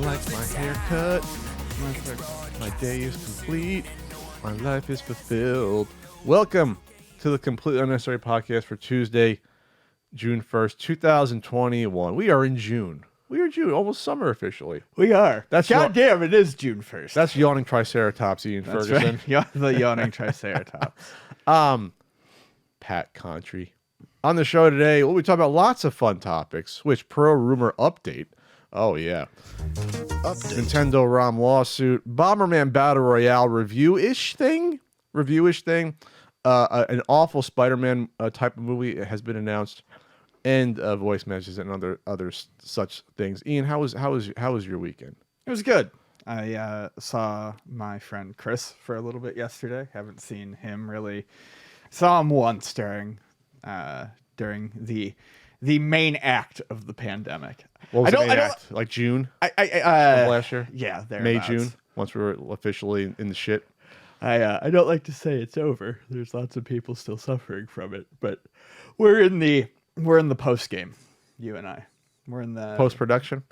like my haircut. My day is complete. My life is fulfilled. Welcome to the Completely Unnecessary Podcast for Tuesday, June 1st, 2021. We are in June. We are June, almost summer officially. We are. That's goddamn, it is June 1st. That's yawning Triceratops, Ian Ferguson. Right. The yawning Triceratops. Pat Contry. On the show today, we'll be talking about lots of fun topics. Switch Pro rumor update. Oh, yeah. Update. Nintendo ROM lawsuit. Bomberman Battle Royale review-ish thing. An awful Spider-Man type of movie has been announced. And voice messages and other such things. Ian, how was your weekend? It was good. I saw my friend Chris for a little bit yesterday. Haven't seen him really. Saw him once during the main act of the pandemic. What was the main act? Like June? Of last year? Yeah, May, June, once we were officially in the shit. I don't like to say it's over. There's lots of people still suffering from it, but we're in the post game. You and I, we're in the post production.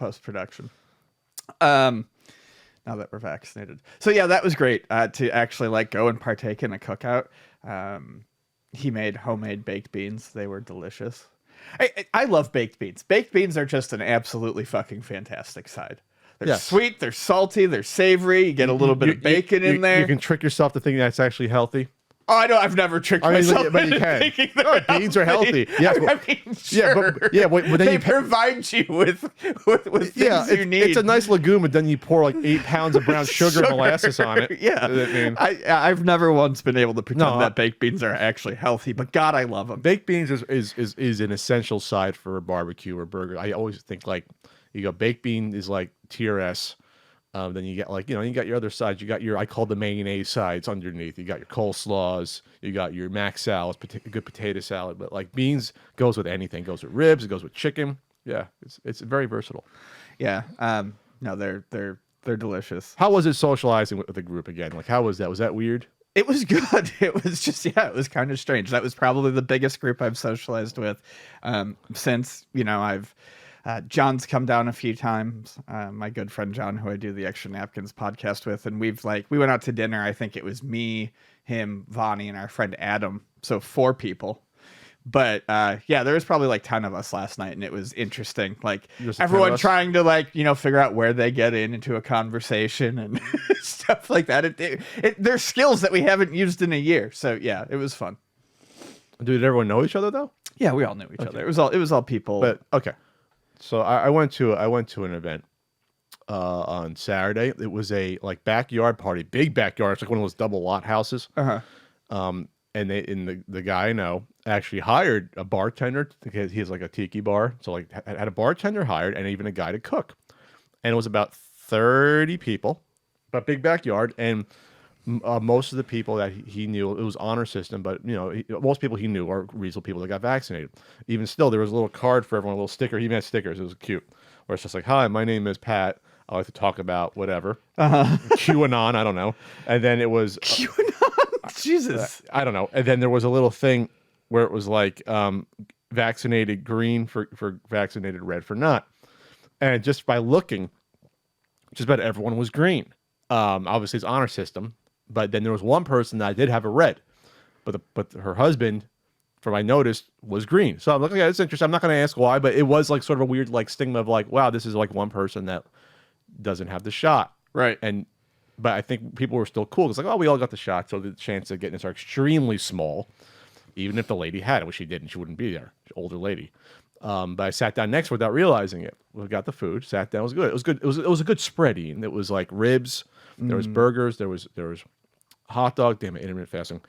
Now that we're vaccinated, so yeah, that was great to actually go and partake in a cookout. He made homemade baked beans. They were delicious. I love baked beans. Baked beans are just an absolutely fucking fantastic side. They're sweet, they're salty, they're savory. You get a little bit of bacon in there. You can trick yourself to thinking that's actually healthy. Oh, I know. I've never tricked myself but you can. Beans are healthy. Yes, sure. But then they provide you with things you need. It's a nice legume, but then you pour 8 pounds of brown sugar and molasses on it. Yeah, I've never once been able to pretend that baked beans are actually healthy, but God, I love them. Baked beans is an essential side for a barbecue or burger. I always think you go baked bean is like tier S. Then you get you got your other sides. You got I call the mayonnaise sides underneath. You got your coleslaws. You got your mac salads, good potato salad. But beans goes with anything. Goes with ribs. It goes with chicken. Yeah, it's very versatile. Yeah. No, they're delicious. How was it socializing with the group again? How was that? Was that weird? It was good. It was just, it was kind of strange. That was probably the biggest group I've socialized with since, I've John's come down a few times. My good friend John, who I do the Extra Napkins podcast with, and we went out to dinner. I think it was me, him, Vonnie, and our friend Adam. So 4 people. But there was probably 10 of us last night, and it was interesting. Everyone trying to figure out where they get into a conversation and stuff like that. They're skills that we haven't used in a year. So yeah, it was fun. Did everyone know each other though? Yeah, we all knew each other. It was all people. But okay. So I went to an event on Saturday. It was a backyard party, big backyard. It's like one of those double lot houses. And the guy I know actually hired a bartender because he has a tiki bar. So had a bartender hired and even a guy to cook. And it was about 30 people, but big backyard. And most of the people that he knew, it was honor system, but most people he knew are reasonable people that got vaccinated. Even still, there was a little card for everyone, a little sticker. He even had stickers. It was cute. Where it's just hi, my name is Pat. I like to talk about whatever. QAnon, I don't know. And then it was QAnon. Jesus, I don't know. And then there was a little thing where it was vaccinated green for vaccinated, red for not. And just by looking, just about everyone was green. Obviously, it's honor system. But then there was one person that did have a red, but her husband, from I noticed, was green. So I'm like, okay, it's interesting. I'm not going to ask why, but it was sort of a weird stigma of wow, this is one person that doesn't have the shot, right? But I think people were still cool. It's we all got the shot, so the chance of getting this are extremely small. Even if the lady had it, which she didn't, she wouldn't be there. She's an older lady. But I sat down next without realizing it. We got the food, sat down. It was good. It was good. It was a good spread. Ian. It was ribs. There was burgers. There was hot dog. Damn it, intermittent fasting.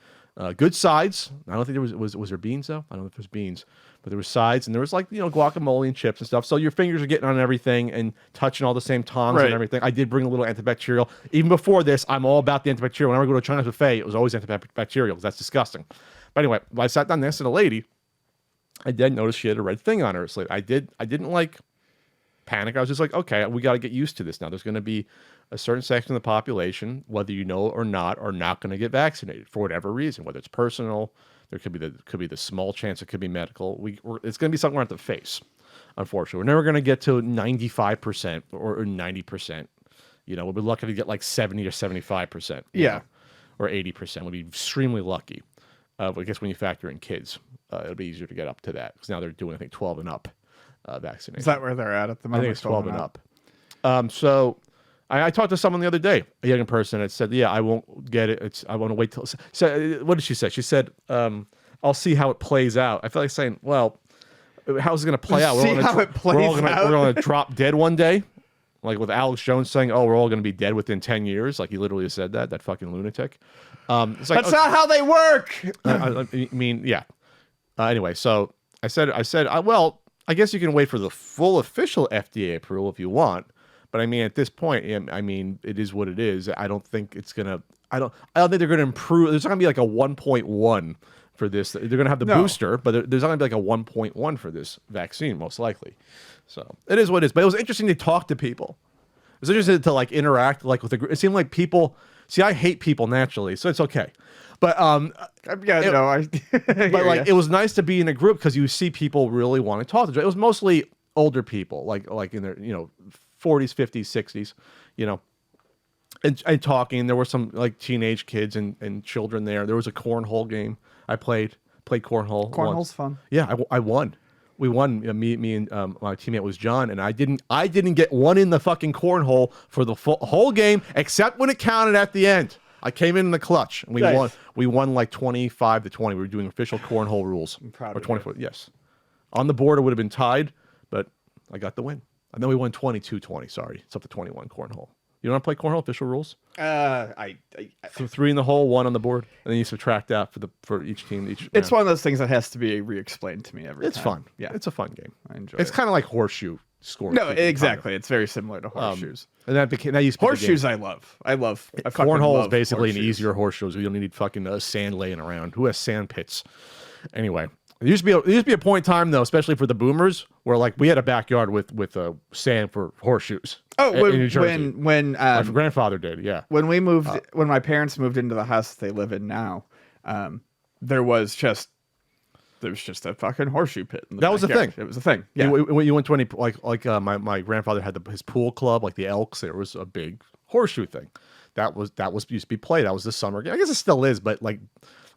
Good sides. I don't think there was there beans though. I don't know if there's beans, but there was sides and there was guacamole and chips and stuff. So your fingers are getting on everything and touching all the same tongs and everything. I did bring a little antibacterial. Even before this, I'm all about the antibacterial. Whenever I go to a Chinese buffet, it was always antibacterial because that's disgusting. But anyway, when I sat down next to the lady, I did notice she had a red thing on her sleeve. I didn't panic. I was just okay, we got to get used to this now. There's going to be a certain section of the population, whether you know or not, are not going to get vaccinated for whatever reason, whether it's personal, there could be the small chance it could be medical. It's going to be something we're going to have to face. Unfortunately, we're never going to get to 95% or 90%. We'll be lucky to get like 70 or 75%. Yeah. Or 80%. We'll be extremely lucky. But I guess when you factor in kids, it'll be easier to get up to that because now they're doing, I think, 12 and up vaccination. Is that where they're at the moment? I think it's 12 and up. So I talked to someone the other day, a young person, that said, "Yeah, I won't get it. I want to wait till." So what did she say? She said, "I'll see how it plays out." I feel like saying, "Well, how's it going to play out? See how it plays out. We're going to drop dead one day." Like with Alex Jones saying, "Oh, we're all going to be dead within 10 years." Like he literally said that fucking lunatic. It's like, that's not how they work. I mean, yeah. Anyway, so I said, well, I guess you can wait for the full official FDA approval if you want. But I mean, at this point, I mean, it is what it is. I don't think it's gonna. I don't think they're gonna improve. There's not gonna be like a 1.1 for this. They're gonna have the booster, but there's not gonna be like a 1.1 for this vaccine, most likely. So it is what it is. But it was interesting to talk to people. It was interesting to like interact like with the group. It seemed like people. See, I hate people naturally, so it's okay. But it was nice to be in a group because you see people really want to talk to each other. It was mostly older people, like in their 40s, 50s, 60s, and talking. There were some like teenage kids and children there. There was a cornhole game. I played cornhole. Cornhole's fun. Yeah, I won. We won. Me and my teammate was John, and I didn't get one in the fucking cornhole for the whole game, except when it counted at the end. I came in the clutch, and we won. We won like 25-20. We were doing official cornhole rules. I'm proud or of 24. Yes, on the board it would have been tied, but I got the win. And then we won 22-20. Sorry, it's up to 21 cornhole. You want to play cornhole official rules? Three in the hole, one on the board, and then you subtract that for each team. It's one of those things that has to be re-explained to me every time. It's fun. Yeah, it's a fun game. I enjoy. It's kind of like horseshoe scoring. No, exactly. It's very similar to horseshoes. And that used to be horseshoes. I love. Cornhole is basically an easier horseshoe. So you don't need fucking sand laying around. Who has sand pits? Anyway. There used to be a point in time though, especially for the boomers, where like we had a backyard with sand for horseshoes. Oh, in New Jersey. when my grandfather did, yeah. When we moved, when my parents moved into the house they live in now, there was just a fucking horseshoe pit. In the that was backyard. a thing. It was a thing. Yeah. You went to any my grandfather had his pool club, like the Elks. There was a big horseshoe thing. That was used to be played. That was the summer game. I guess it still is, but like.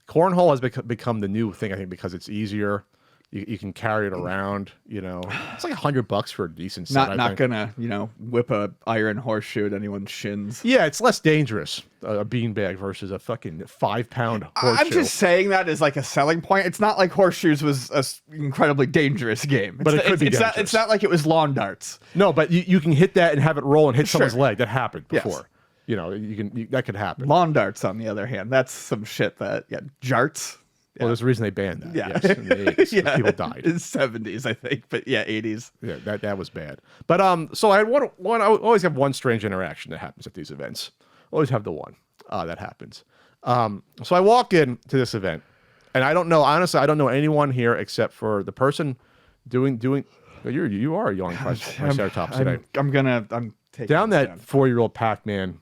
Cornhole has become the new thing, I think, because it's easier. You can carry it around. It's like $100 for a decent set. Not gonna whip a iron horseshoe at anyone's shins. Yeah, it's less dangerous a beanbag versus a fucking 5-pound horseshoe. I'm just saying that as like a selling point. It's not like horseshoes was an incredibly dangerous game, but it could be dangerous. It's not like it was lawn darts. No, but you can hit that and have it roll and hit someone's leg. That happened before. Yes. That could happen. Lawn darts, on the other hand, that's some shit that jarts. Well, there's a reason they banned that. Yeah, yes, in the 80s, yeah. People died in the 70s, I think, but yeah, 80s. Yeah, that was bad. But so I had one. I always have one strange interaction that happens at these events. Always have the one that happens. So I walk in to this event, and I don't know. Honestly, I don't know anyone here except for the person doing. You are yelling Triceratops today. I'm taking down that 4-year-old Pac-Man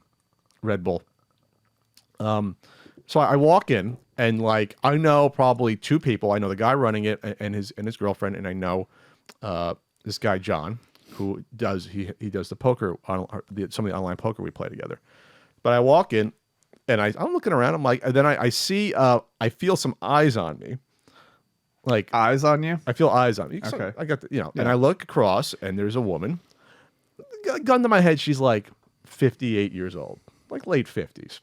Red Bull. So I walk in and like I know probably 2 people. I know the guy running it and his girlfriend, and I know this guy John who does the poker some of the online poker we play together. But I walk in and I'm looking around. I'm like, and then I see I feel some eyes on me. Like eyes on you? I feel eyes on me. Okay. So I got and I look across and there's a woman. Gun to my head, she's like 58 years old, like late 50s.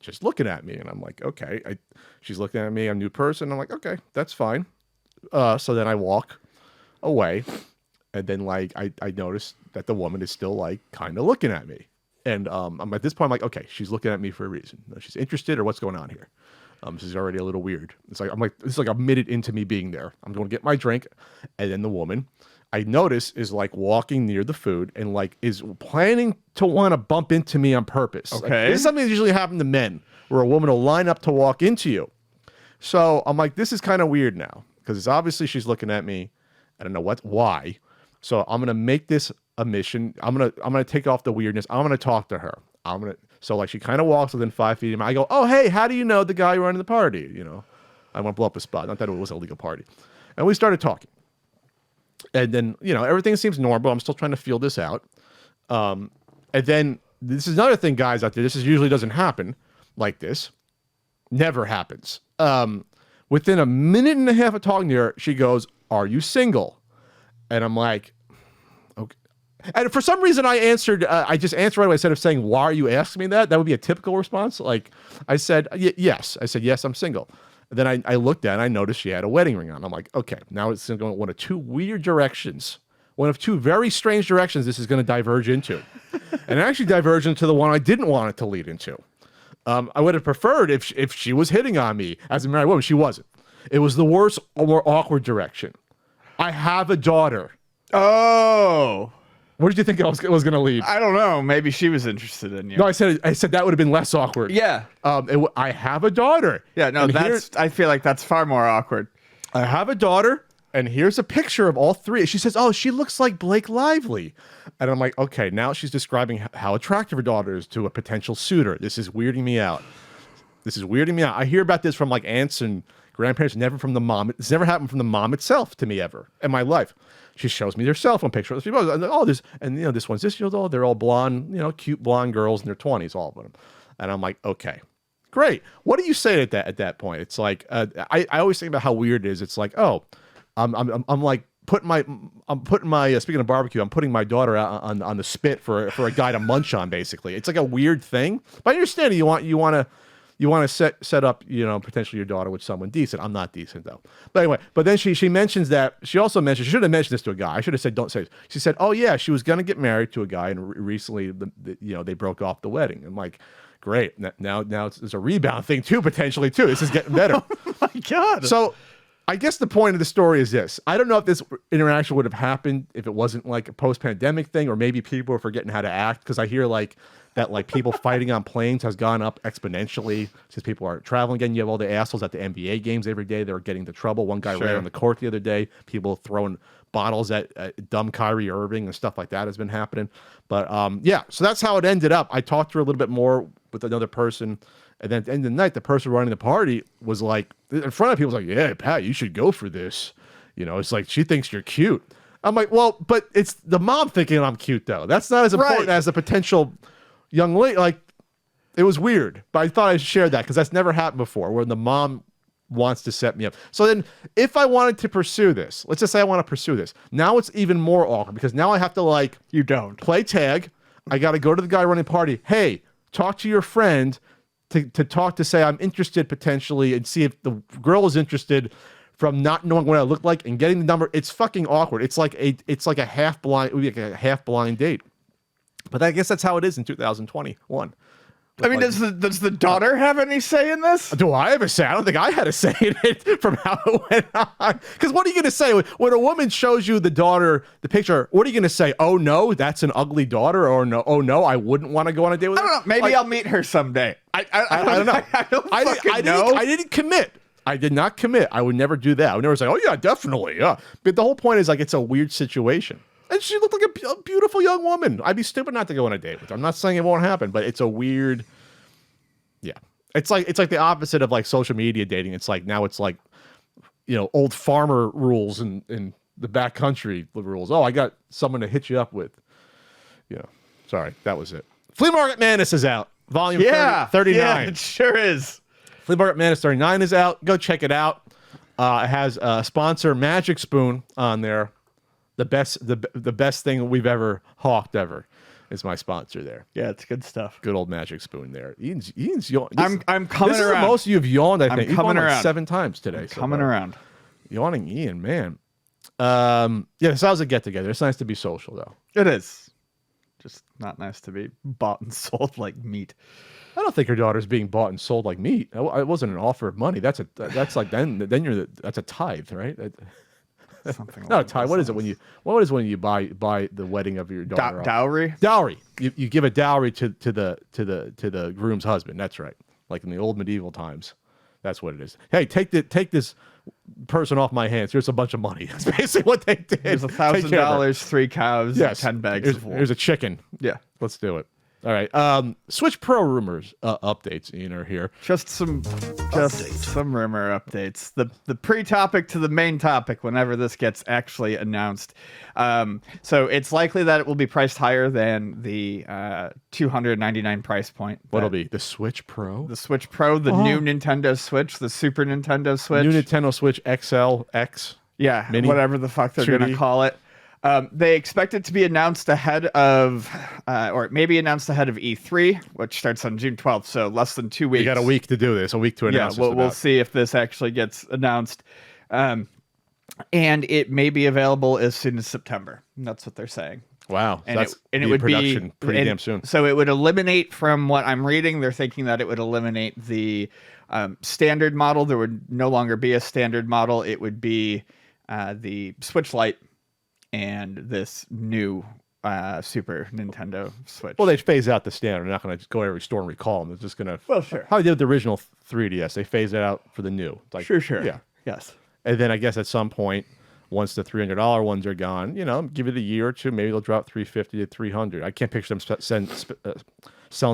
Just looking at me, and I'm like, okay. She's looking at me. I'm a new person. I'm like, okay, that's fine. So then I walk away, and then like I notice that the woman is still like kind of looking at me, and I'm at this point I'm like, okay, she's looking at me for a reason. She's interested, or what's going on here? This is already a little weird. It's like a minute into me being there. I'm going to get my drink, and then the woman I notice is like walking near the food and like is planning to want to bump into me on purpose. Okay. Like, this is something that usually happens to men where a woman will line up to walk into you. So I'm like, this is kind of weird now because it's obviously she's looking at me. I don't know why. So I'm going to make this a mission. I'm going to take off the weirdness. I'm going to talk to her. So like she kind of walks within 5 feet of me. I go, oh, hey, how do you know the guy running the party? I want to blow up a spot. Not that it was a legal party. And we started talking. And then, everything seems normal. I'm still trying to feel this out. And then this is another thing, guys out there. This usually doesn't happen like this. Never happens. Within a minute and a half of talking to her, she goes, "Are you single?" And I'm like, okay. And for some reason, I answered. I just answered right away instead of saying, "Why are you asking me that?" That would be a typical response. Like I said, yes. I said, yes, I'm single. And then I looked at it and I noticed she had a wedding ring on. I'm like, okay, now it's going one of two weird directions. One of two very strange directions this is going to diverge into. And it actually diverged into the one I didn't want it to lead into. I would have preferred if she was hitting on me as a married woman. She wasn't. It was the worst, more awkward direction. I have a daughter. Oh. Where did you think it was going to lead? I don't know. Maybe she was interested in you. No, I said that would have been less awkward. Yeah. I have a daughter. Yeah, no, I feel like that's far more awkward. I have a daughter, and here's a picture of all three. She says, "Oh, she looks like Blake Lively." And I'm like, okay, now she's describing how attractive her daughter is to a potential suitor. This is weirding me out. I hear about this from like aunts and grandparents, never from the mom. It's never happened from the mom itself to me ever in my life. She shows me their cell phone picture. This one's this year old. They're all blonde, cute blonde girls in their 20s, all of them. And I'm like, okay, great. What do you say at that point? It's like I always think about how weird it is. It's like, oh, I'm like putting my speaking of barbecue, I'm putting my daughter out on the spit for a guy to munch on. Basically, it's like a weird thing. But I understand you want to set up, potentially your daughter with someone decent. I'm not decent though. But anyway, then she mentions that she also mentioned, she should have mentioned this to a guy. I should have said, don't say this. She said, oh yeah, she was going to get married to a guy and recently, they broke off the wedding. I'm like, great. Now it's a rebound thing too, potentially too. This is getting better. Oh my God. So I guess the point of the story is this. I don't know if this interaction would have happened if it wasn't like a post-pandemic thing, or maybe people are forgetting how to act, because I hear that people fighting on planes has gone up exponentially since people are traveling again. You have all the assholes at the NBA games every day. They're getting into trouble. One guy ran on the court the other day. People throwing bottles at dumb Kyrie Irving and stuff like that has been happening. But so that's how it ended up. I talked to her a little bit more with another person. And then at the end of the night, the person running the party was like, in front of people, was like, yeah, Pat, you should go for this. It's like, she thinks you're cute. I'm like, well, but it's the mom thinking I'm cute, though. That's not as important as the potential young lady. Like, it was weird. But I thought I'd share that because that's never happened before, where the mom wants to set me up. So then if I wanted to pursue this, let's just say I want to pursue this. Now it's even more awkward because now I have to you don't play tag. I got to go to the guy running the party. Hey, talk to your friend to say I'm interested potentially, and see if the girl is interested from not knowing what I look like and getting the number. It's fucking awkward. It's like a half blind. It would be like a half blind date. But I guess that's how it is in 2021. I mean, does the daughter have any say in this? Do I have a say? I don't think I had a say in it from how it went on. Because what are you going to say when a woman shows you the picture? What are you going to say? Oh no, that's an ugly daughter, or no? Oh no, I wouldn't want to go on a date with her. I don't know. Maybe I'll meet her someday. I don't know. I didn't commit. I did not commit. I would never do that. I would never say, oh yeah, definitely, yeah. But the whole point is it's a weird situation. And she looked like a beautiful young woman. I'd be stupid not to go on a date with her. I'm not saying it won't happen, but it's a weird. Yeah, it's like the opposite of social media dating. It's now it's old farmer rules in the backcountry rules. Oh, I got someone to hit you up with. Sorry, that was it. Flea Market Madness is out. Volume 39. Yeah, it sure is. Flea Market Madness 39 is out. Go check it out. It has a sponsor, Magic Spoon, on there. The best thing we've ever hawked ever is my sponsor there. Yeah, it's good stuff. Good old Magic Spoon there. Ian's I'm coming around. This is the most you've yawned, I think. I'm coming around 7 times today. Coming around. Yawning Ian, man. So how's a get together? It's nice to be social though. It is. Just not nice to be bought and sold like meat. I don't think her daughter's being bought and sold like meat. It wasn't an offer of money. That's like then that's a tithe, right? Something. Not a tithe. What is it when you buy the wedding of your daughter? Dowry. Dowry. You give a dowry to the groom's husband. That's right. Like in the old medieval times. That's what it is. Hey, take this person off my hands. Here's a bunch of money. That's basically what they did. Here's $1,000, 3 cows, 10 bags of wool. Here's a chicken. Yeah. Let's do it. All right. Switch Pro rumors updates, Ian, are here. Just some rumor updates. The pre-topic to the main topic whenever this gets actually announced. So it's likely that it will be priced higher than the $299 price point. What'll be the Switch Pro? The Switch Pro, the new Nintendo Switch, the Super Nintendo Switch, New Nintendo Switch XL, X. Yeah, Mini, whatever the fuck they're 2D. gonna call it. They expect it to be announced ahead of, or maybe announced ahead of E3, which starts on June 12th, so less than 2 weeks. You got a week to do this, a week to announce. Yeah, we'll see if this actually gets announced. And it may be available as soon as September. That's what they're saying. Wow, And that's it would be pretty damn soon. So it would eliminate, from what I'm reading, they're thinking that it would eliminate the standard model. There would no longer be a standard model. It would be the Switch Lite and this new Super Nintendo Switch. Well, they phase out the standard. They're not going to go to every store and recall them. They're just going to. Well, sure. How they did with the original 3DS, they phased it out for the new. It's like, Sure. Yeah. Yes. And then I guess at some point, once the $300 ones are gone, give it a year or two, maybe they'll drop $350 to $300. I can't picture them selling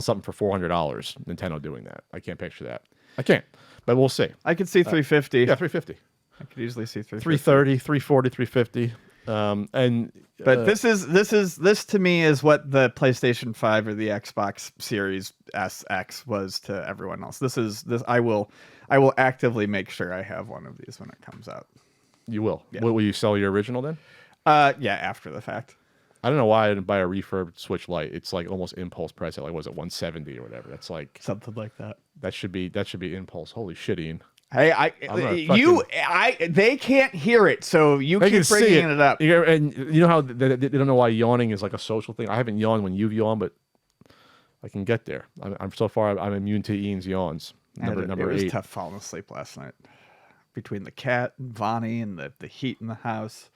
something for $400. Nintendo doing that. I can't picture that. I can't, but we'll see. I could see 350. Yeah, 350. I could easily see 330, 340, 350. But this to me is what the PlayStation 5 or the Xbox Series SX was to everyone else. This I will actively make sure I have one of these when it comes out. You will. Yeah. Will you sell your original then? Yeah, after the fact. I don't know why I didn't buy a refurbed Switch Lite. It's like almost impulse price at like, was it 170 or whatever? That's like Something like that. that should be impulse. Holy shit, Ian. Hey, they can't hear it, so you They keep can see bringing it up. And you know how they don't know why yawning is like a social thing. I haven't yawned when you've yawned, but I can get there. I'm so far I'm immune to Ian's yawns. Number it was 8. tough falling asleep last night between the cat and Vonnie and the heat in the house.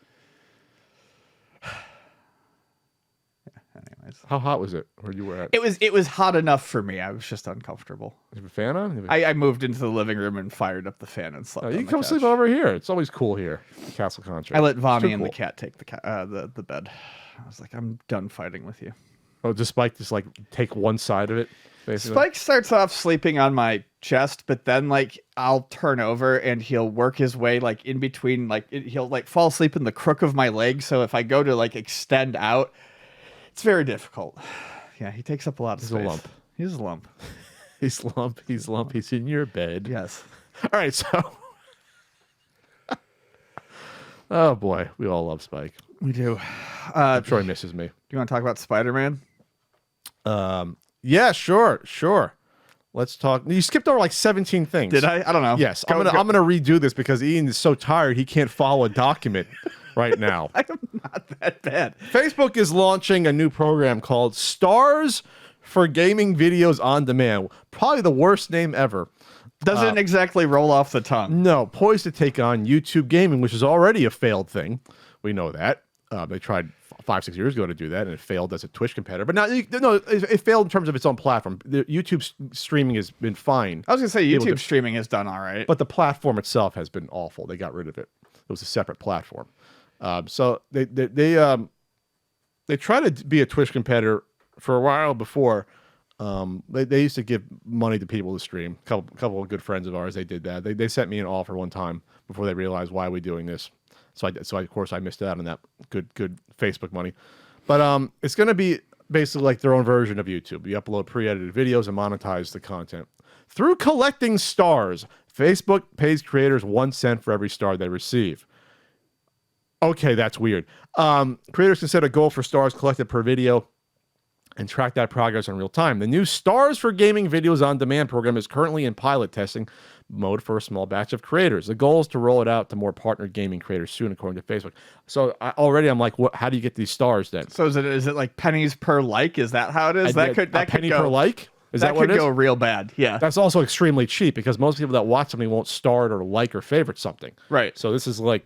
Anyways, How hot was it where you were at? it was hot enough for me. I was just uncomfortable. Is the fan on? I moved into the living room and fired up the fan and slept. Oh, on you can the come couch. sleep over here. It's always cool here. Castle Contract. I let It's Vonnie too and the cool. cat take the bed. I was like, I'm done fighting with you. Oh, does Spike just like take one side of it? Basically? Spike starts off sleeping on my chest, but then like I'll turn over and he'll work his way like in between, he'll like fall asleep in the crook of my leg. So if I go to like extend out, it's very difficult. Yeah, he takes up a lot of space. a lump. He's a lump. He's lump. He's in your bed. Yes. All right, so. Oh boy, we all love Spike. We do. I'm sure he misses me. Do you want to talk about Spider-Man? Yeah, sure. Let's talk. You skipped over like 17 things. Did I? I don't know. Yes, Go. I'm gonna redo this because Ian is so tired he can't follow a document right now. I'm not that bad. Facebook is launching a new program called Stars for Gaming Videos on Demand. Probably the worst name ever. Doesn't exactly roll off the tongue. No, poised to take on YouTube Gaming, which is already a failed thing. We know that. They tried 5-6 years ago to do that, and it failed as a Twitch competitor. But now, it failed in terms of its own platform. The YouTube streaming has been fine. I was gonna say YouTube streaming has done all right, But the platform itself has been awful. They got rid of it. It was a separate platform. So they tried to be a Twitch competitor for a while before. They used to give money to people to stream. Couple of good friends of ours, they did that. They sent me an offer one time before they realized why are we doing this. So of course I missed out on that good Facebook money. But it's going to be basically like their own version of YouTube. You upload pre-edited videos and monetize the content through collecting stars. Facebook pays creators 1 cent for every star they receive. Okay, that's weird. Creators can set a goal for stars collected per video and track that progress in real time. The new Stars for Gaming Videos on Demand program is currently in pilot testing mode for a small batch of creators. The goal is to roll it out to more partnered gaming creators soon, according to Facebook. So I'm like, how do you get these stars then? So is it like pennies per like? Is that how it is? That could penny per like? Is that what could it is? go real bad. Yeah. That's also extremely cheap because most people that watch something won't star it or like or favorite something. Right. So this is like,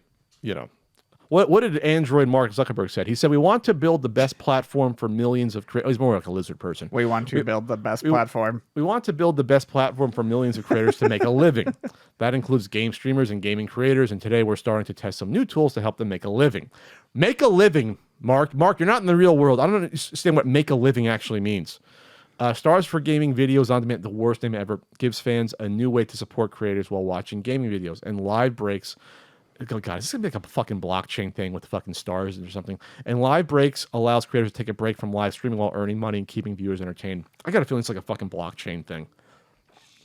What did Android Mark Zuckerberg said? He said, we want to build the best platform for millions of creators. He's more like a lizard person. We want to build the best platform. We want to build the best platform for millions of creators to make a living. That includes game streamers and gaming creators. And today we're starting to test some new tools to help them make a living. Make a living, Mark. Mark, you're not in the real world. I don't understand what make a living actually means. Stars for Gaming Videos on Demand, the worst name ever, gives fans a new way to support creators while watching gaming videos. And live breaks, oh God, this is going to be like a fucking blockchain thing with fucking stars or something. And live breaks allows creators to take a break from live streaming while earning money and keeping viewers entertained. I got a feeling it's like a fucking blockchain thing.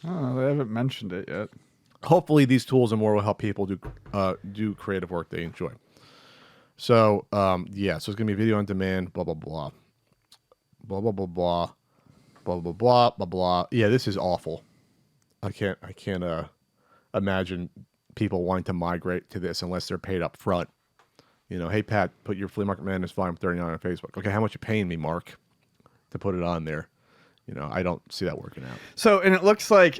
Oh, they haven't mentioned it yet. Hopefully these tools and more will help people do creative work they enjoy. So, yeah, so it's going to be video on demand, blah, blah, blah. Blah, blah, blah, blah. Blah blah blah blah blah. Yeah, this is awful. I can't imagine people wanting to migrate to this unless they're paid up front. You know, hey Pat, put your Flea Market Madness Volume 39 on Facebook. Okay, how much you paying me, Mark, to put it on there? You know, I don't see that working out. So, and it looks like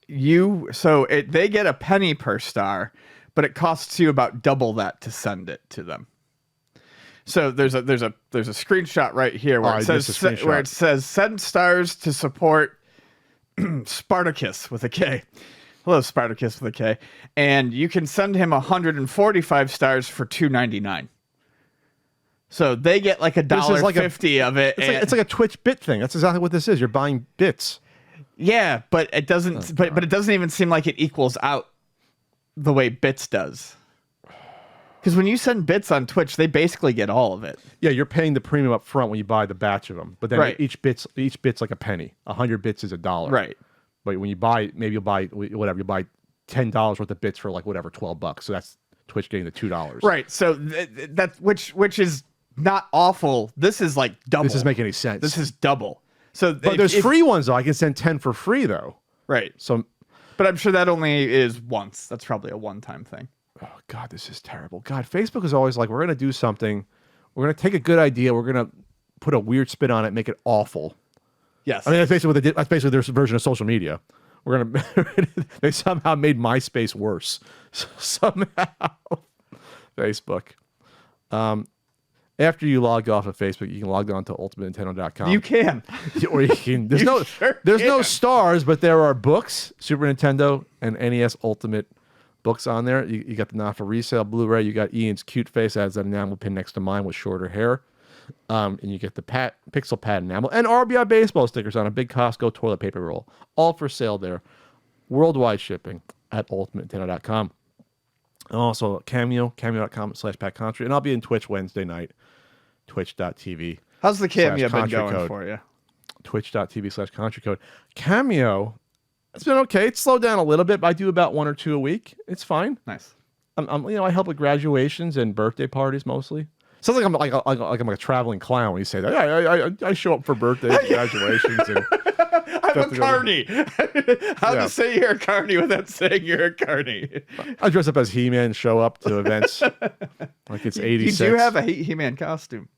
they get a penny per star, but it costs you about double that to send it to them. So there's a screenshot right here where it says send stars to support Spartacus with a K. Hello, Spartacus with a K. And you can send him 145 stars for $2.99. So they get like $1.50 of it. It's like a Twitch bit thing. That's exactly what this is. You're buying bits. Yeah, but it doesn't. But it doesn't even seem like it equals out the way bits does. Because when you send bits on Twitch, they basically get all of it. Yeah, you're paying the premium up front when you buy the batch of them. But then each bit's like a penny. 100 bits is $1. Right. But when you buy, maybe you'll buy whatever. You buy $10 worth of bits for like whatever, $12. So that's Twitch getting the $2. Right. So that's which is not awful. This is like double. This doesn't make any sense. This is double. So but there's free ones though. I can send 10 for free though. Right. So, but I'm sure that only is once. That's probably a one-time thing. Oh, God, this is terrible. God, Facebook is always like, we're going to do something. We're going to take a good idea. We're going to put a weird spin on it, make it awful. Yes. I mean, that's basically what they did. That's basically their version of social media. We're going to, they somehow made MySpace worse. Somehow. Facebook. After you log off of Facebook, you can log on to ultimatenintendo.com. You can. Or you can. There's no stars, but there are books, Super Nintendo and NES Ultimate books on there. You got the not for resale Blu-ray. You got Ian's cute face as that enamel pin next to mine with shorter hair. And you get the pixel pad enamel and RBI baseball stickers on a big Costco toilet paper roll. All for sale there. Worldwide shipping at ultimatenintendo.com. And also cameo.com/PatCountry. And I'll be in Twitch Wednesday night. Twitch.tv. How's the Cameo been going for you? Twitch.tv/country code. Cameo, it's been okay. It's slowed down a little bit, but I do about 1 or 2 a week. It's fine. Nice. I help with graduations and birthday parties mostly. Sounds like I'm like a traveling clown when you say that. Yeah, I show up for birthdays, and graduations, and I'm a carny. How to say you're a carny without saying you're a carny? I dress up as He-Man and show up to events like it's 86. You do have a He-Man costume.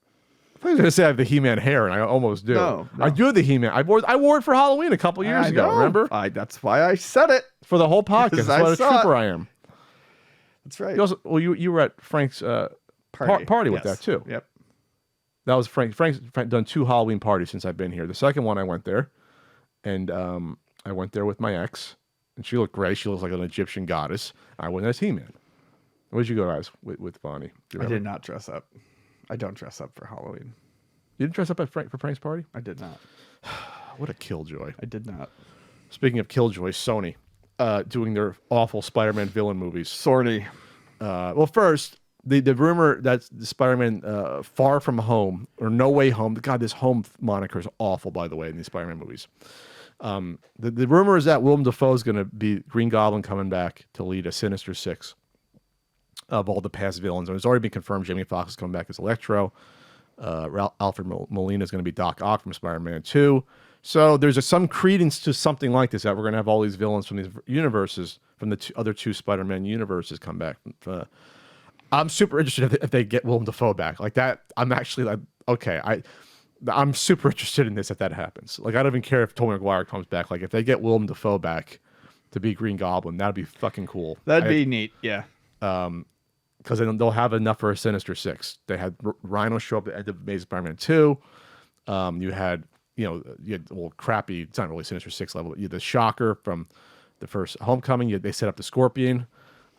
I was going to say I have the He-Man hair, and I almost do. No. I do have the He-Man. I wore it for Halloween a couple years ago, remember? That's why I said it. For the whole podcast. That's what a trooper I am. That's right. You were at Frank's party with that, too. Yep. That was Frank. Frank's done 2 Halloween parties since I've been here. The second one I went there, and I went there with my ex, and she looked great. She looks like an Egyptian goddess. I went as He-Man. Where did you go, guys, with Bonnie? I did not dress up. I don't dress up for Halloween. You didn't dress up for Frank's party? I did not. What a killjoy. I did not. Speaking of killjoy, Sony doing their awful Spider-Man villain movies. Sorry. Well, first, the rumor that the Spider-Man Far From Home or No Way Home. God, this home moniker is awful, by the way, in these Spider-Man movies. The rumor is that Willem Dafoe is going to be Green Goblin coming back to lead a Sinister Six of all the past villains. And it's already been confirmed Jamie Foxx is coming back as Electro. Alfred Molina is going to be Doc Ock from Spider-Man 2. So there's some credence to something like this, that we're going to have all these villains from these universes, from the other 2 Spider-Man universes come back. I'm super interested if they get Willem Dafoe back. Like that, I'm actually like, okay, I'm super interested in this if that happens. Like I don't even care if Tobey Maguire comes back. Like if they get Willem Dafoe back to be Green Goblin, that'd be fucking cool. That'd be neat, yeah. Because then they'll have enough for a Sinister Six. They had Rhino show up at the end of Amazing Spider-Man 2. You had crappy, it's not really Sinister Six level. You had the Shocker from the first Homecoming. They set up the Scorpion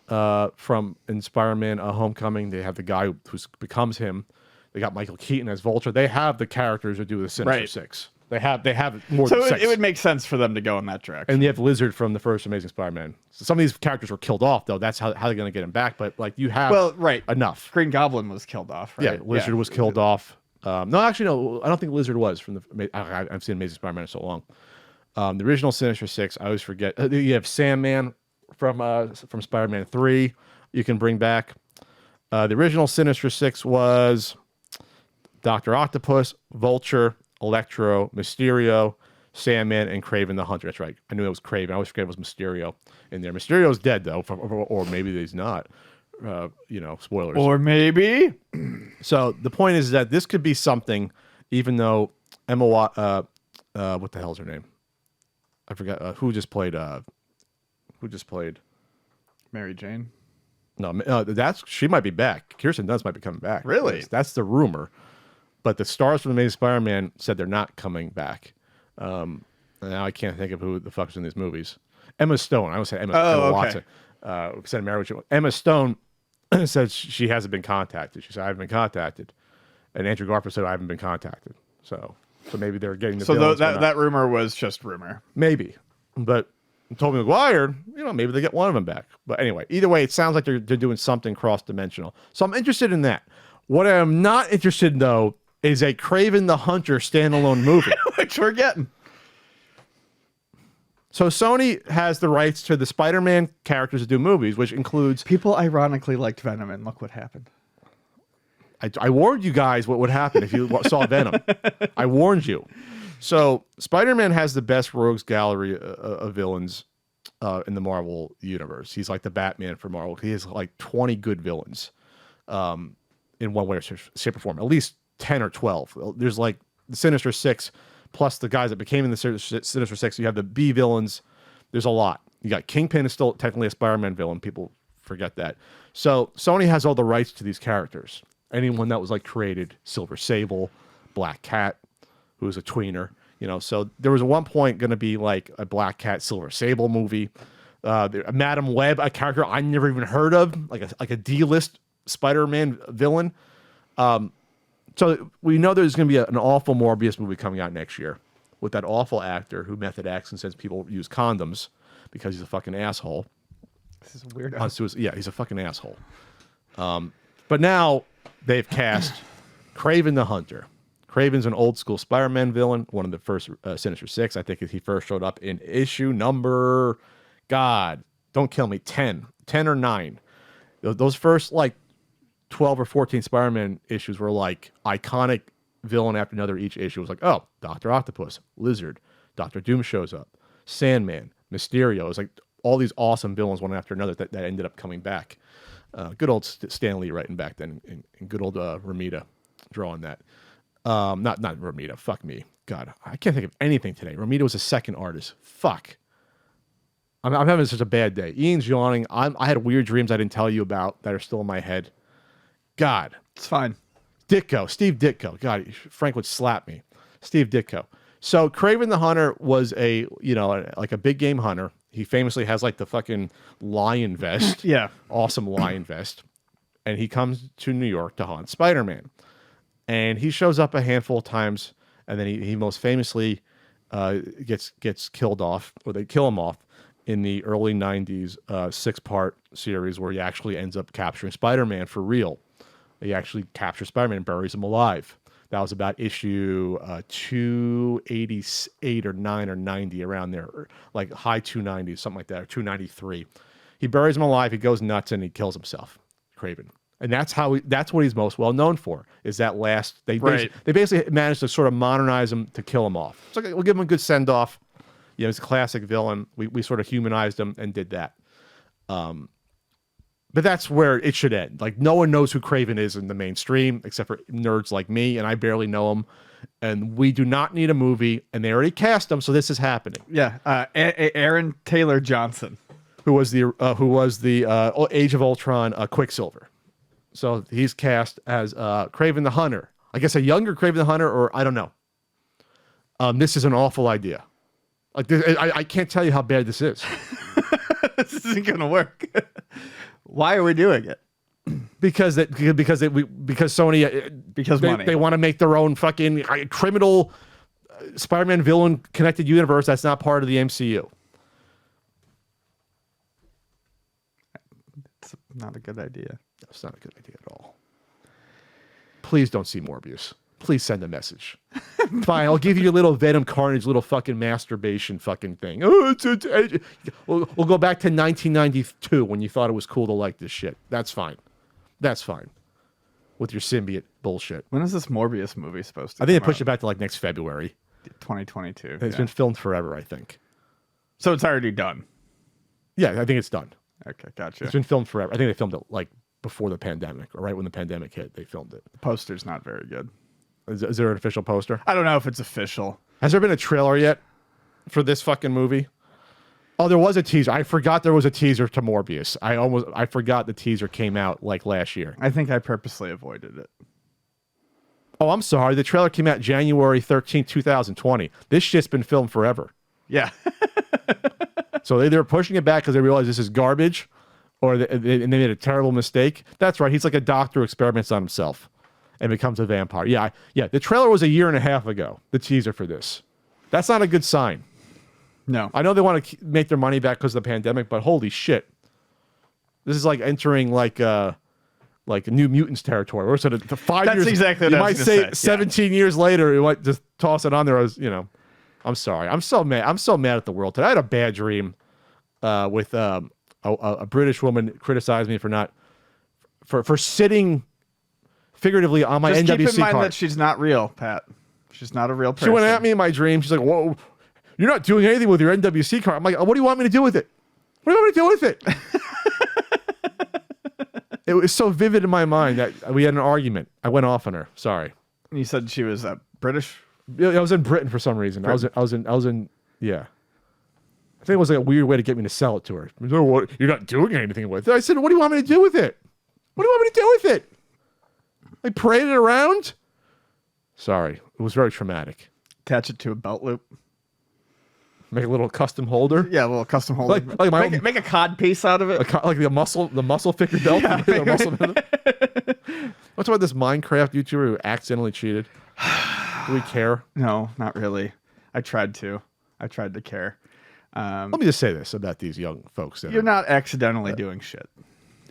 from in Spider-Man Homecoming. They have the guy who becomes him. They got Michael Keaton as Vulture. They have the characters that do the Sinister Right. Six. They have more So than six. it would make sense for them to go in that direction. And you have Lizard from the first Amazing Spider-Man. So some of these characters were killed off, though. That's how they're going to get him back. But like you have enough. Green Goblin was killed off, right? Yeah, Lizard was killed off. No, actually, no. I don't think Lizard was from the. I've seen Amazing Spider-Man in so long. The original Sinister Six, I always forget. You have Sandman from Spider-Man 3. You can bring back. The original Sinister Six was Dr. Octopus, Vulture, Electro, Mysterio, Sandman, and Kraven the Hunter. That's right. I knew it was Kraven. I always forget it was Mysterio in there. Mysterio's dead, though, or maybe he's not. Spoilers. Or maybe. So the point is that this could be something, even though Emma what the hell's her name? I forgot who just played. Mary Jane. No, she might be back. Kirsten Dunst might be coming back. Really? That's the rumor. But the stars from Amazing Spider-Man said they're not coming back. Now I can't think of who the fuck's in these movies. Emma Stone. I would say Emma Watson. Said marriage. Emma Stone said she hasn't been contacted. She said I haven't been contacted, and Andrew Garfield said I haven't been contacted. So maybe they're getting the. So that rumor was just rumor. Maybe, but Tobey Maguire, maybe they get one of them back. But anyway, either way, it sounds like they're doing something cross-dimensional. So I'm interested in that. What I am not interested in, though, is a Kraven the Hunter standalone movie. Which we're getting. So Sony has the rights to the Spider-Man characters to do movies, which includes... People ironically liked Venom, and look what happened. I warned you guys what would happen if you saw Venom. I warned you. So Spider-Man has the best rogues gallery of villains in the Marvel universe. He's like the Batman for Marvel. He has like 20 good villains in one way or shape or form. At least 10 or 12. There's like the Sinister Six, plus the guys that became in the Sinister Six. You have the B villains. There's a lot. You got Kingpin is still technically a Spider-Man villain. People forget that. So Sony has all the rights to these characters. Anyone that was like created, Silver Sable, Black Cat, who was a tweener, So there was at one point going to be like a Black Cat, Silver Sable movie. Madam Web, a character I never even heard of, like a D-list Spider-Man villain. So we know there's going to be an awful Morbius movie coming out next year with that awful actor who method acts and says people use condoms because he's a fucking asshole. This is a weirdo. Yeah, he's a fucking asshole. But now they've cast Kraven the Hunter. Kraven's an old school Spider-Man villain, one of the first Sinister Six. I think he first showed up in issue number, God, don't kill me, 10 or 9. Those first like 12 or 14 Spider-Man issues were like iconic villain after another. Each issue was like, oh, Dr. Octopus, Lizard, Dr. Doom shows up, Sandman, Mysterio. It was like all these awesome villains one after another that ended up coming back. Good old Stan Lee writing back then, and good old Romita drawing that. Not Romita. Fuck me. God, I can't think of anything today. Romita was a second artist. Fuck. I'm having such a bad day. Ian's yawning. I had weird dreams I didn't tell you about that are still in my head. God. It's fine. Steve Ditko. God, Frank would slap me. Steve Ditko. So Kraven the Hunter was like a big game hunter. He famously has like the fucking lion vest. Yeah. Awesome lion vest. And he comes to New York to hunt Spider-Man. And he shows up a handful of times, and then he most famously gets killed off, or they kill him off, in the early 90s 6-part series where he actually ends up capturing Spider-Man for real. He actually captures Spider-Man and buries him alive. That was about issue 288 or 9 or 90, around there, like high 290s, something like that, or 293. He buries him alive, he goes nuts, and he kills himself, Kraven. And that's what he's most well known for, is that last... They basically managed to sort of modernize him to kill him off. So we'll give him a good send-off. He's a classic villain. We sort of humanized him and did that. But that's where it should end. Like, no one knows who Kraven is in the mainstream, except for nerds like me, and I barely know him. And we do not need a movie, and they already cast him, so this is happening. Yeah, Aaron Taylor Johnson, who was the Age of Ultron Quicksilver. So he's cast as Kraven the Hunter. I guess a younger Kraven the Hunter, or I don't know. This is an awful idea. Like, I can't tell you how bad this is. This isn't going to work. Why are we doing it? because Sony Money. they want to make their own fucking criminal Spider-Man villain connected universe that's not part of the MCU. It's not a good idea. That's not a good idea at all. Please don't see Morbius. Please send a message. Fine, I'll give you your little Venom Carnage, little fucking masturbation fucking thing. Oh, we'll go back to 1992 when you thought it was cool to like this shit. That's fine. That's fine. With your symbiote bullshit. When is this Morbius movie supposed to I think they come pushed out? it back to like next February. 2022. It's been filmed forever, I think. So it's already done. Yeah, I think it's done. Okay, gotcha. It's been filmed forever. I think they filmed it like before the pandemic, or right when the pandemic hit, they filmed it. The poster's not very good. Is there an official poster? I don't know if it's official. Has there been a trailer yet for this fucking movie? Oh, there was a teaser. I forgot there was a teaser to Morbius. I forgot the teaser came out like last year. I think I purposely avoided it. Oh, I'm sorry. The trailer came out January 13th, 2020. This shit's been filmed forever. Yeah. So they're pushing it back because they realize this is garbage, or and they made a terrible mistake. That's right. He's like a doctor who experiments on himself and becomes a vampire. Yeah. The trailer was a year and a half ago, the teaser for this. That's not a good sign. No. I know they want to make their money back because of the pandemic, but holy shit. This is like entering like New Mutants territory. Or sort of 5 years. That's exactly what you I might was say. gonna say. 17 years later, you might just toss it on there as, I'm sorry. I'm so mad. I'm so mad at the world today. I had a bad dream with a British woman criticized me for sitting figuratively on my Just NWC keep in mind card. that she's not real, Pat. She's not a real person. She went at me in my dream. She's like, "Whoa, you're not doing anything with your NWC card." I'm like, "What do you want me to do with it? What do you want me to do with it?" It was so vivid in my mind that we had an argument. I went off on her. Sorry. You said she was British. I was in Britain for some reason. I was in. Yeah. I think it was like a weird way to get me to sell it to her. You're not doing anything with it. I said, "What do you want me to do with it? What do you want me to do with it?" Like parade it around? Sorry. It was very traumatic. Attach it to a belt loop. Make a little custom holder. Yeah, a little custom holder. Like my make a cod piece out of it. like the muscle figure belt. Yeah. What's about this Minecraft YouTuber who accidentally cheated? Do we care? No, not really. I tried to care. Let me just say this about these young folks. You're not accidentally doing shit.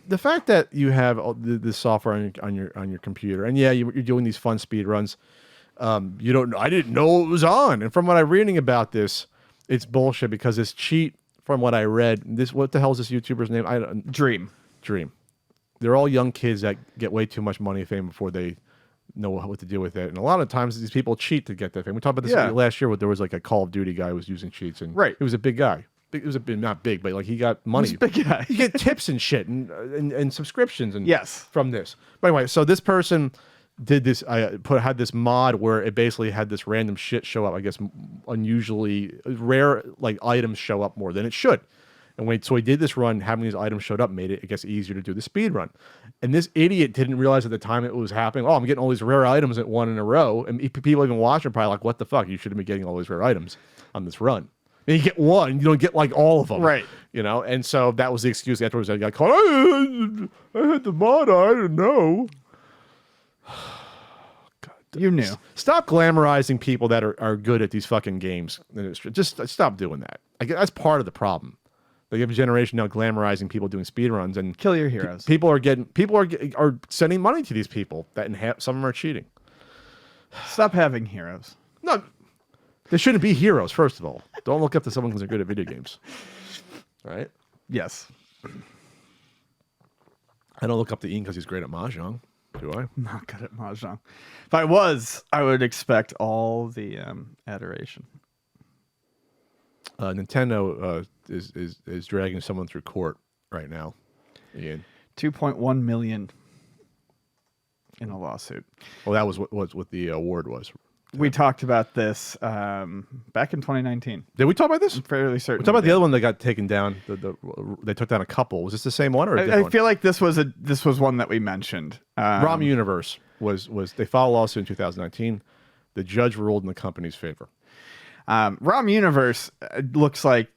The fact that you have this software on your computer, and yeah, you're doing these fun speed runs. You don't. I didn't know it was on. And from what I'm reading about this, it's bullshit because this cheat. From what I read, what the hell is this YouTuber's name? I don't. Dream. They're all young kids that get way too much money and fame before they know what to do with it. And a lot of times these people cheat to get that fame. We talked about this last year where there was like a Call of Duty guy who was using cheats, and right. He was a big guy. It was not big, but like he got money. He was a big guy. You get tips and shit and subscriptions and yes from this. But anyway, so this person did this. Had this mod where it basically had this random shit show up. I guess unusually rare like items show up more than it should. And so he did this run, having these items showed up made it, I guess, easier to do the speed run. And this idiot didn't realize at the time it was happening. Oh, I'm getting all these rare items at one in a row. And people even watching are probably like, what the fuck? You should have been getting all these rare items on this run. And you get one, you don't get like all of them. Right. And so that was the excuse afterwards. I got caught. I had the mod. I didn't know. God, you knew. Stop glamorizing people that are good at these fucking games. Just stop doing that. That's part of the problem. They have a generation now glamorizing people doing speedruns and kill your heroes. People are sending money to these people that some of them are cheating. Stop having heroes. No, they shouldn't be heroes. First of all, don't look up to someone because they're good at video games. All right? Yes. I don't look up to Ian because he's great at mahjong. Do I? I'm not good at mahjong. If I was, I would expect all the adoration. Nintendo is dragging someone through court right now. Ian. 2.1 million in a lawsuit. Well, that was what the award was. We talked about this back in 2019. Did we talk about this? I'm fairly certain. We talked about the other one that got taken down. They took down a couple. Was this the same one or a different I feel like this was one that we mentioned. ROM Universe was they filed a lawsuit in 2019. The judge ruled in the company's favor. ROM Universe looks like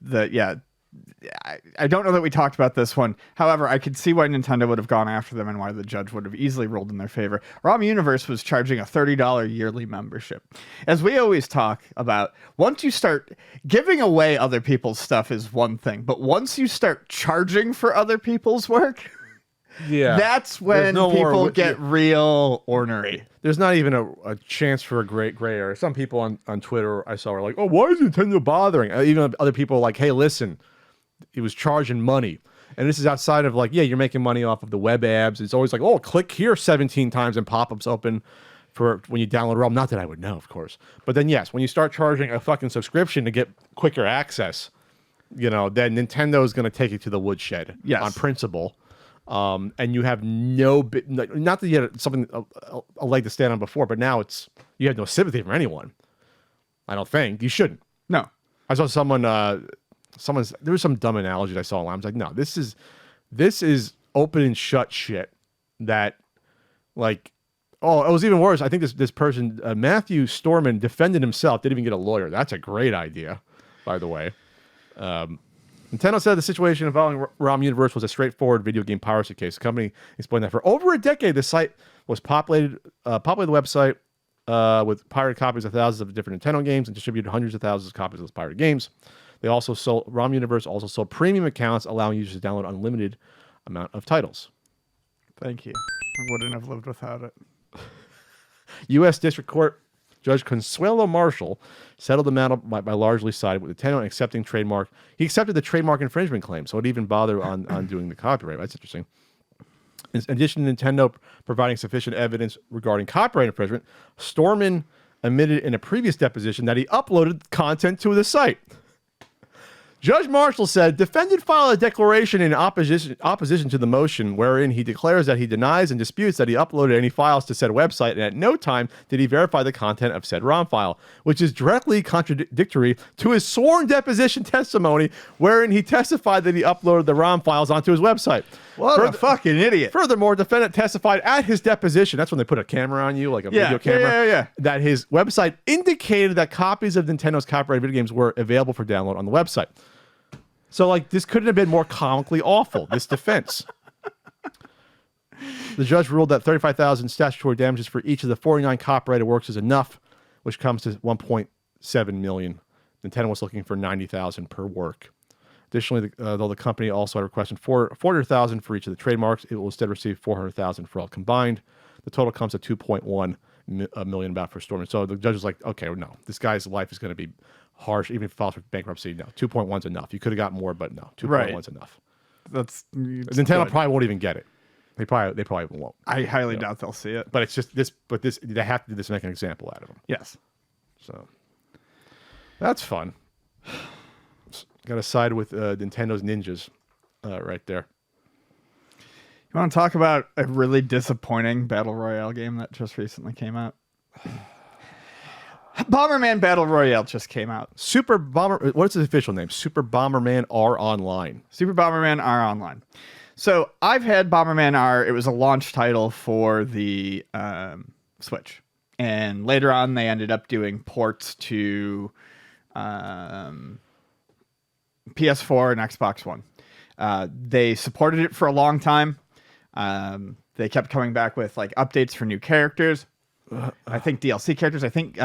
I don't know that we talked about this one. However, I could see why Nintendo would have gone after them and why the judge would have easily ruled in their favor. ROM Universe was charging a $30 yearly membership. As we always talk about, once you start giving away other people's stuff is one thing, but once you start charging for other people's work, Yeah, that's when people get real ornery. There's not even a chance for a gray area. Some people on Twitter I saw were like, "Oh, why is Nintendo bothering?" Even other people are like, "Hey, listen, it was charging money." And this is outside of like, yeah, you're making money off of the web apps. It's always like, oh, click here 17 times and pop-ups open for when you download ROM. Not that I would know, of course. But then, yes, when you start charging a fucking subscription to get quicker access, then Nintendo is going to take you to the woodshed on principle. And you have not that you had something, a leg to stand on before, but now you have no sympathy from anyone. I don't think. You shouldn't. No. I saw there was some dumb analogy that I saw online. I was like, no, this is open and shut shit that, like, oh, it was even worse. I think this person, Matthew Storman, defended himself, didn't even get a lawyer. That's a great idea, by the way. Nintendo said the situation involving ROM Universe was a straightforward video game piracy case. The company explained that for over a decade, the site was populated the website with pirated copies of thousands of different Nintendo games and distributed hundreds of thousands of copies of those pirated games. ROM Universe also sold premium accounts, allowing users to download unlimited amount of titles. Thank you. I wouldn't have lived without it. U.S. District Court Judge Consuelo Marshall settled the matter by largely siding with Nintendo and accepting trademark. He accepted the trademark infringement claim, so it didn't even bother on doing the copyright. That's interesting. In addition to Nintendo providing sufficient evidence regarding copyright infringement, Storman admitted in a previous deposition that he uploaded content to the site. Judge Marshall said, defendant filed a declaration in opposition to the motion wherein he declares that he denies and disputes that he uploaded any files to said website, and at no time did he verify the content of said ROM file, which is directly contradictory to his sworn deposition testimony wherein he testified that he uploaded the ROM files onto his website. What a fucking idiot. Furthermore, defendant testified at his deposition, that's when they put a camera on you, like a video camera, that his website indicated that copies of Nintendo's copyrighted video games were available for download on the website. So, like, this couldn't have been more comically awful, this defense. The judge ruled that $35,000 statutory damages for each of the 49 copyrighted works is enough, which comes to $1.7 million. Nintendo was looking for $90,000 per work. Additionally, though the company also had requested $400,000 for each of the trademarks, it will instead receive $400,000 for all combined. The total comes to $2.1 million about for Storm. So the judge was like, okay, no, this guy's life is going to be harsh, even if he files for bankruptcy. No, 2.1 is enough. You could have got more, but no, 2.1 is enough. Nintendo probably won't even get it. They probably won't. I highly doubt they'll see it. But it's just this. But this, they have to do this to make an example out of them. Yes. So that's fun. Got to side with Nintendo's ninjas, right there. You want to talk about a really disappointing battle royale game that just recently came out? Bomberman Battle Royale just came out. What's its official name? Super Bomberman R Online. Super Bomberman R Online. So I've had Bomberman R. It was a launch title for the Switch. And later on, they ended up doing ports to PS4 and Xbox One. They supported it for a long time. They kept coming back with like updates for new characters. I think DLC characters. I think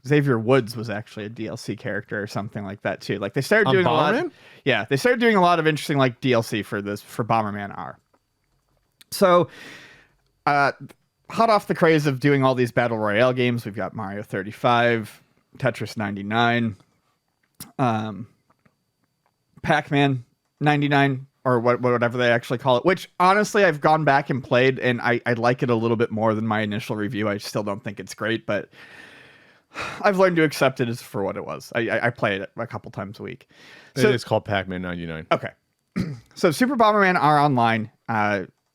Xavier Woods was actually a DLC character or something like that too. Like they started doing they started doing a lot of interesting like DLC for Bomberman R. So, hot off the craze of doing all these battle royale games, we've got Mario 35, Tetris 99, Pac-Man 99. Or whatever they actually call it, which honestly I've gone back and played, and I like it a little bit more than my initial review. I still don't think it's great, but I've learned to accept it as for what it was. I play it a couple times a week. So, it's called Pac-Man 99. Okay. So Super Bomberman R Online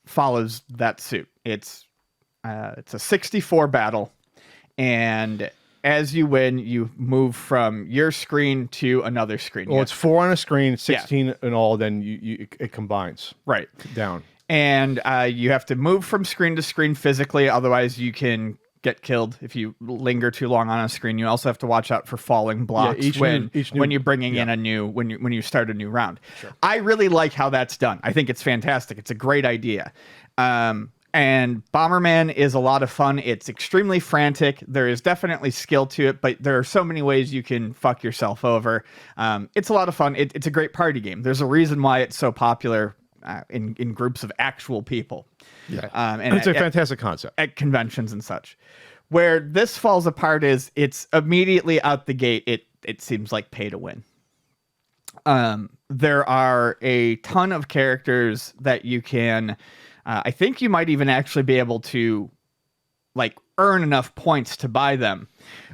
follows that suit. It's a 64 battle, and as you win, you move from your screen to another screen. Well, it's 4 on a screen, 16 in all, then it combines. Right. Down. And you have to move from screen to screen physically, otherwise you can get killed if you linger too long on a screen. You also have to watch out for falling blocks when you're bringing in a new when you start a new round. Sure. I really like how that's done. I think it's fantastic. It's a great idea. And Bomberman is a lot of fun. It's extremely frantic. There is definitely skill to it, but there are so many ways you can fuck yourself over. It's a lot of fun. It's a great party game. There's a reason why it's so popular in groups of actual people. Yeah, and it's a fantastic concept at conventions and such. Where this falls apart is it's immediately out the gate. It seems like pay to win. There are a ton of characters that you can. I think you might even actually be able to like earn enough points to buy them.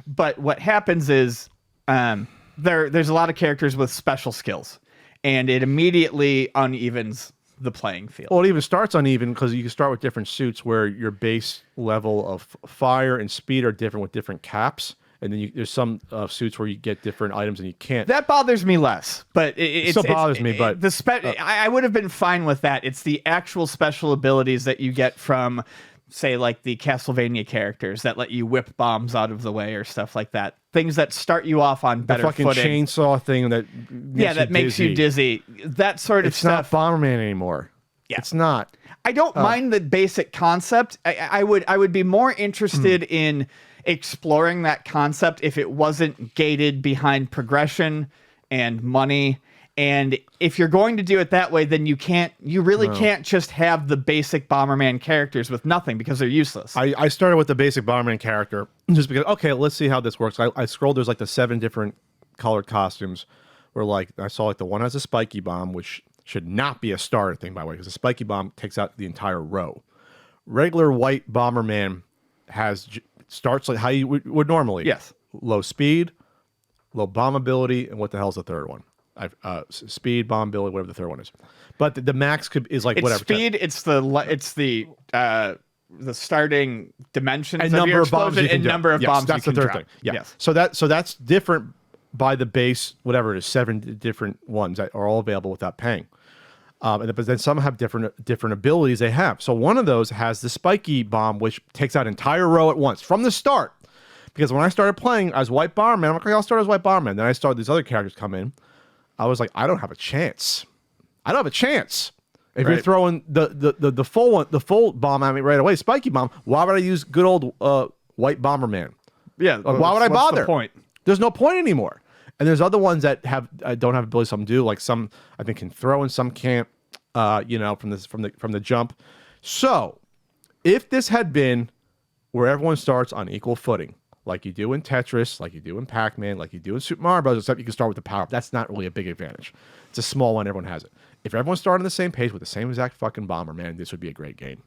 But what happens is there's a lot of characters with special skills, and it immediately unevens the playing field. Well, it even starts uneven because you can start with different suits where your base level of fire and speed are different with different caps. And then there's some suits where you get different items and you can't. That bothers me less, but it still bothers me. But I would have been fine with that. It's the actual special abilities that you get from, say, like the Castlevania characters that let you whip bombs out of the way or stuff like that. Things that start you off on better footing. The fucking chainsaw thing that makes you dizzy. That sort of stuff. It's not Bomberman anymore. Yeah. It's not. I don't mind the basic concept. I would be more interested in exploring that concept if it wasn't gated behind progression and money. And if you're going to do it that way, then you really can't just have the basic Bomberman characters with nothing because they're useless. I started with the basic Bomberman character just because, okay, let's see how this works. I scrolled, there's like the 7 different colored costumes where like I saw like the one has a spiky bomb, which should not be a starter thing, by the way, because the spiky bomb takes out the entire row. Regular white Bomberman starts like how you would normally. Yes. Low speed, low bomb ability, and what the hell's the third one? Speed, bomb ability, whatever the third one is. But the max is like whatever. Speed. It's the starting dimensions and of number your of bombs and number of bombs. That's you the can third drop. thing. Yeah. Yes. So that's different by the base. Whatever it is, 7 different ones that are all available without paying. But then some have different abilities they have. So one of those has the spiky bomb, which takes out an entire row at once from the start. Because when I started playing as White Bomberman, I'm like, I'll start as White Bomberman. Then I started these other characters come in. I was like, I don't have a chance. If you're throwing the full one, the full bomb at me right away, spiky bomb, why would I use good old White Bomberman? Yeah. Like, why would I bother? The point? There's no point anymore. And there's other ones that don't have abilities. Some do, like some I think can throw and some can't. From the jump. So, if this had been where everyone starts on equal footing, like you do in Tetris, like you do in Pac-Man, like you do in Super Mario Bros., except you can start with the power-up. That's not really a big advantage. It's a small one. Everyone has it. If everyone started on the same page with the same exact fucking Bomberman, this would be a great game.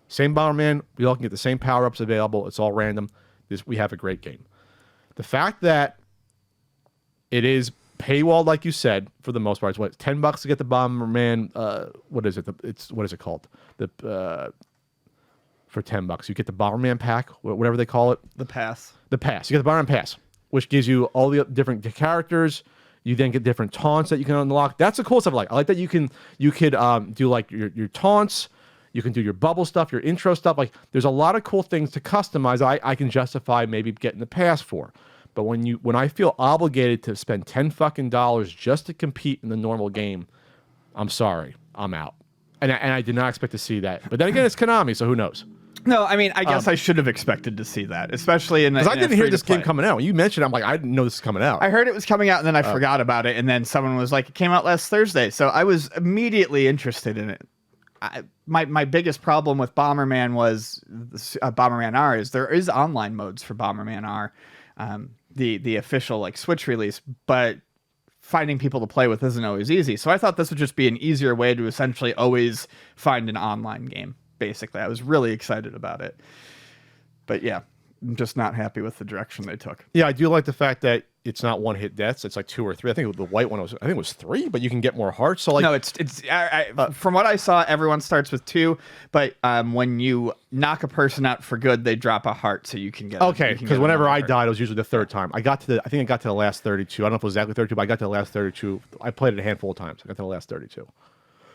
Same Bomberman. We all can get the same power-ups available. It's all random. We have a great game. The fact that it is paywall, like you said, for the most part, it's what, $10 to get the Bomberman. What is it? What is it called? For $10, you get the Bomberman pack, whatever they call it. The pass. You get the Bomberman pass, which gives you all the different characters. You then get different taunts that you can unlock. That's the cool stuff. I like that you could do like your taunts. You can do your bubble stuff, your intro stuff. Like there's a lot of cool things to customize. I can justify maybe getting the pass for. But when I feel obligated to spend $10 just to compete in the normal game, I'm sorry, I'm out. And I did not expect to see that. But then again, it's Konami, so who knows? No, I mean, I guess I should have expected to see that, especially in the. Because I didn't hear this game coming out. When you mentioned it, I'm like, I didn't know this was coming out. I heard it was coming out, and then I forgot about it. And then someone was like, it came out last Thursday. So I was immediately interested in it. My biggest problem with Bomberman was Bomberman R is there is online modes for Bomberman R. The official like Switch release, but finding people to play with isn't always easy. So I thought this would just be an easier way to essentially always find an online game. Basically, I was really excited about it. But yeah, I'm just not happy with the direction they took. Yeah, I do like the fact that it's not one-hit deaths. It's like 2 or 3. I think the white one was 3, but you can get more hearts. So like, no, it's from what I saw, everyone starts with 2. But when you knock a person out for good, they drop a heart, so you can get. Okay, because whenever I died, it was usually the 3rd time. I think I got to the last 32. I don't know if it was exactly 32, but I got to the last 32. I played it a handful of times. I got to the last 32.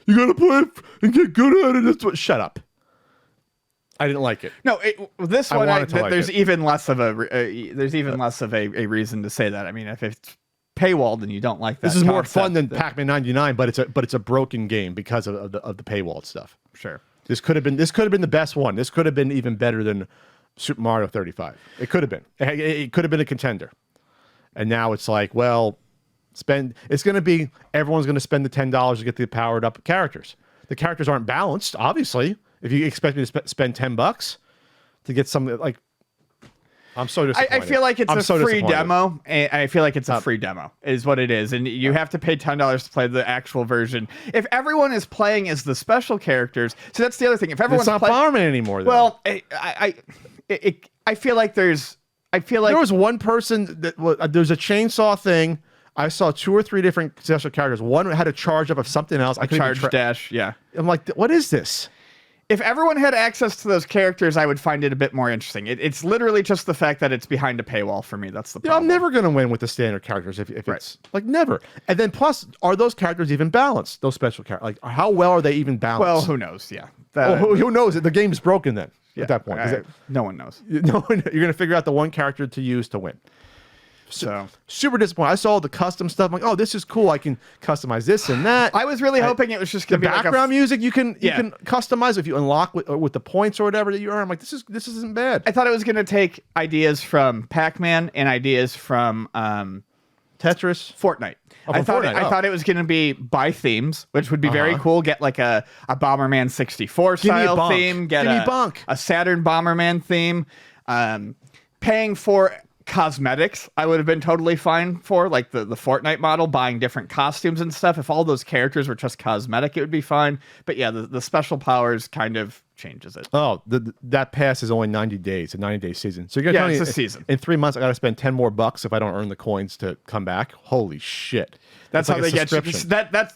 You gotta play it and get good at it. Shut up. I didn't like it. No, this I one wanted to like there's it. even less of a a reason to say that. I mean, if it's paywalled and you don't like that, This is more fun concept, than Pac-Man 99, but it's a broken game because of the paywall stuff. Sure. This could have been the best one. This could have been even better than Super Mario 35. It could have been. It could have been a contender. And now it's like, well, everyone's going to spend the $10 to get the powered up characters. The characters aren't balanced, obviously. If you expect me to spend $10 to get something like, I'm so disappointed. I feel like it's a free disappointed. demo. I feel like it's a free demo is what it is. And you have to pay $10 to play the actual version. If everyone is playing as the special characters, so that's the other thing. If everyone's It's not Bomberman anymore, though. well, I feel like there was one person there's a chainsaw thing. I saw 2 or 3 different special characters. One had a charge up of something else. I couldn't charge dash. Yeah. I'm like, what is this? If everyone had access to those characters, I would find it a bit more interesting. It's literally just the fact that it's behind a paywall for me. That's the problem. I'm never going to win with the standard characters if it's like never. And then plus, are those characters even balanced? Those special characters, like how well are they even balanced? Well, who knows? Yeah. Who knows? The game's broken then. Yeah, at that point, no one knows. No, you're going to figure out the one character to use to win. So super disappointed. I saw all the custom stuff. I'm like, oh, this is cool. I can customize this and that. I was really hoping it was just going to the be background like music. You can customize if you unlock with the points or whatever that you earn. I'm like, this isn't bad. I thought it was going to take ideas from Pac-Man and ideas from Tetris, Fortnite. Oh, I Fortnite. thought it was going to be by themes, which would be very cool. Get like a Bomberman 64 style theme. Get a Saturn Bomberman theme. Paying for cosmetics, I would have been totally fine for, like the Fortnite model, buying different costumes and stuff. If all those characters were just cosmetic, it would be fine. But yeah, the special powers kind of changes it. Oh, that pass is only 90 days, a 90-day season. So you're gonna it's a season. In 3 months, I got to spend 10 more bucks if I don't earn the coins to come back. Holy shit! That's how they get you.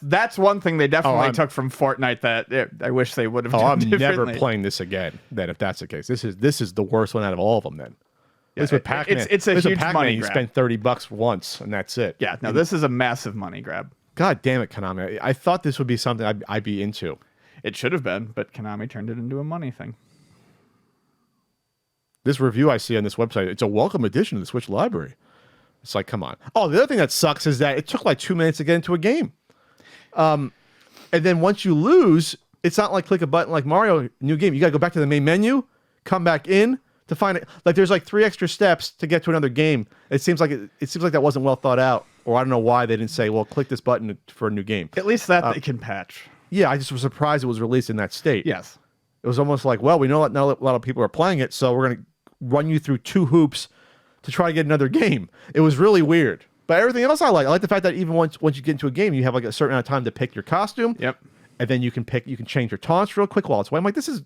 That's one thing they definitely took from Fortnite that I wish they would have done I'm differently. never playing this again. Then, if that's the case, this is the worst one out of all of them. Then. Yeah, with Pac-Man, it's a huge money you grab. spend $30 once, and that's it. Yeah, no, this is a massive money grab. God damn it, Konami! I thought this would be something I'd be into. It should have been, but Konami turned it into a money thing. This review I see on this website, it's a welcome addition to the Switch library. It's like, come on. Oh, the other thing that sucks is that it took like 2 minutes to get into a game. And then once you lose, it's not like click a button like Mario, new game. You got to go back to the main menu, come back in to find it. Like there's like 3 extra steps to get to another game. It seems like that wasn't well thought out, or I don't know why they didn't say, well, click this button for a new game. At least that they can patch. Yeah, I just was surprised it was released in that state. Yes. It was almost like, well, we know that now a lot of people are playing it, so we're going to run you through 2 hoops to try to get another game. It was really weird. But everything else I like. I like the fact that even once you get into a game, you have like a certain amount of time to pick your costume. Yep. And then you can change your taunts real quick while it's away. I'm like, this is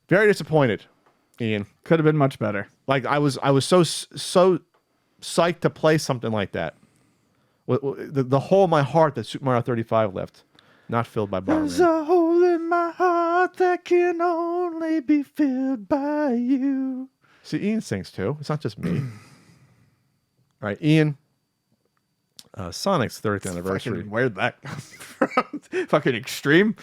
very disappointed, Ian. Could have been much better. Like I was so psyched to play something like that. The hole in my heart that Super Mario 35 left, not filled by Bomberman. There's a hole in my heart that can only be filled by you. See, Ian sings too. It's not just me. All right, Ian. Sonic's 30th anniversary. Where'd that come from? Fucking extreme.